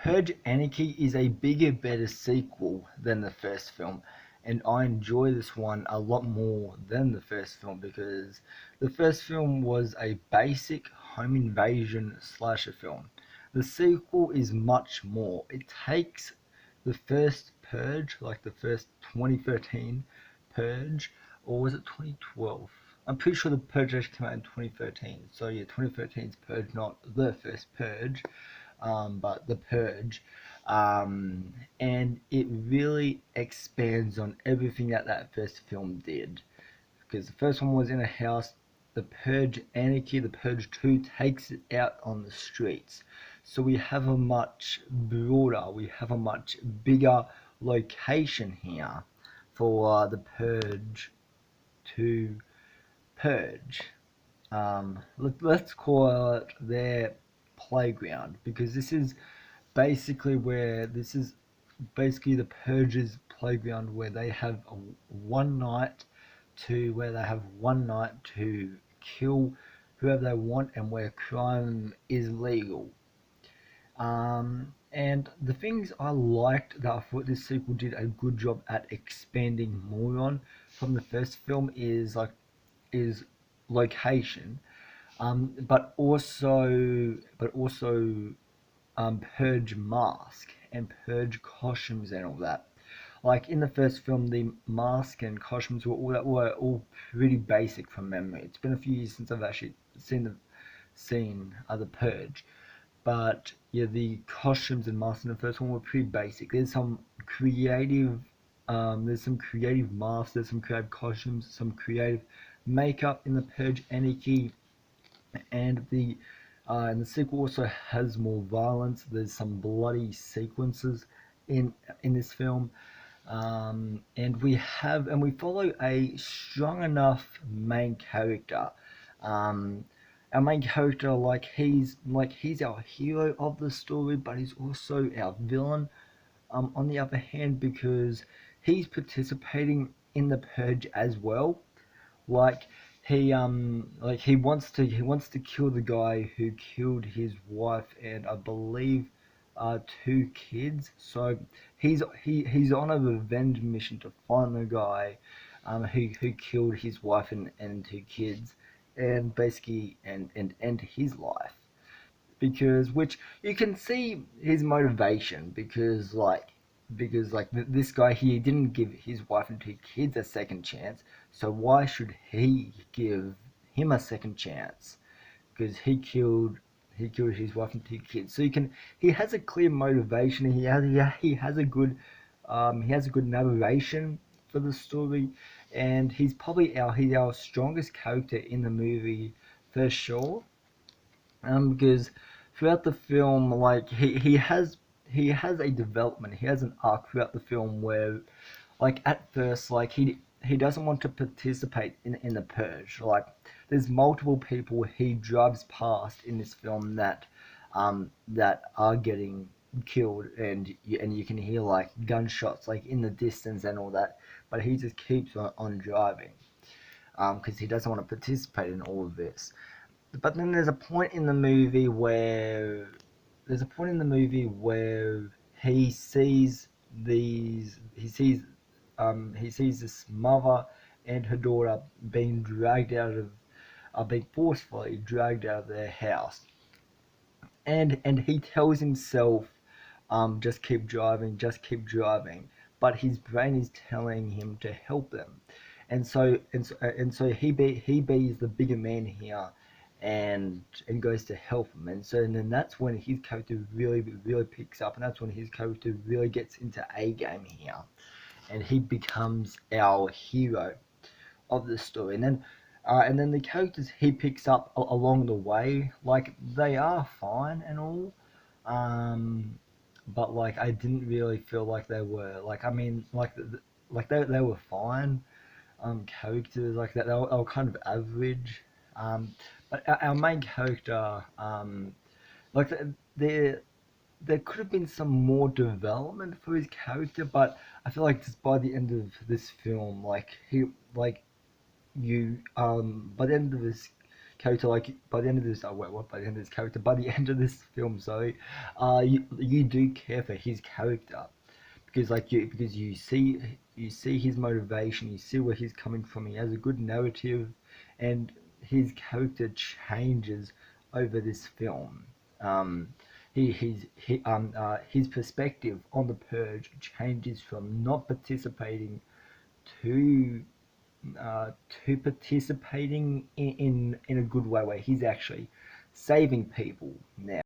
Purge Anarchy is a bigger, better sequel than the first film, and I enjoy this one a lot more than the first film because the first film was a basic home invasion slasher film. The sequel is much more. It takes the first Purge, like the first 2013 Purge, or was it 2012? I'm pretty sure the Purge actually came out in 2013. So yeah, 2013's Purge, not the first Purge, but the Purge, and it really expands on everything that first film did. Because the first one was in a house, the Purge Anarchy, the Purge 2 takes it out on the streets. So we have a much broader, we have a much bigger location here for the Purge to purge. Let's call it their playground because this is basically the Purge's playground where they have one night to kill whoever they want and where crime is legal. And the things I liked that I thought this sequel did a good job at expanding more on from the first film is location, but also Purge mask and Purge costumes and all that. Like in the first film, the mask and costumes were all pretty basic from memory. It's been a few years since I've actually seen the Purge, but yeah, the costumes and masks in the first one were pretty basic. There's some creative masks, there's some creative costumes, some creative makeup in the Purge Anarchy, and the sequel also has more violence. There's some bloody sequences in this film, and we follow a strong enough main character. Um, our main character, he's our hero of the story, but he's also our villain. On the other hand, because he's participating in the purge as well. Like he wants to kill the guy who killed his wife and I believe two kids. So he's on a revenge mission to find the guy who killed his wife and two kids, and basically and end his life. Because which you can see his motivation because this guy, he didn't give his wife and two kids a second chance, so why should he give him a second chance? Because he killed his wife and two kids. So he has a clear motivation. He has a good narration for the story, and he's our strongest character in the movie for sure. Because throughout the film, like he has a development, he has an arc throughout the film where, like at first, like he doesn't want to participate in the purge. Like there's multiple people he drives past in this film that are getting killed, and you can hear like gunshots like in the distance and all that, but he just keeps on driving because he doesn't want to participate in all of this. But then there's a point in the movie where he sees this mother and her daughter being forcefully dragged out of their house, and he tells himself, just keep driving, but his brain is telling him to help them, and so he be's the bigger man here, and goes to help him, and then that's when his character really picks up, and that's when his character really gets into a game here, and he becomes our hero of the story. And then the characters he picks up along the way, like they are fine and all, um, but like I didn't really feel like they were like, I mean, like they were fine characters, like that they were kind of average, but our main character, like there there could have been some more development for his character, but I feel like just by the end of this film, like he like you by the end of this character, like by the end of this, wait, what? By the end of this character, by the end of this film, sorry, you do care for his character because because you see his motivation, you see where he's coming from. He has a good narrative, and his character changes over this film. Um, his perspective on the purge changes from not participating to participating in a good way where he's actually saving people now.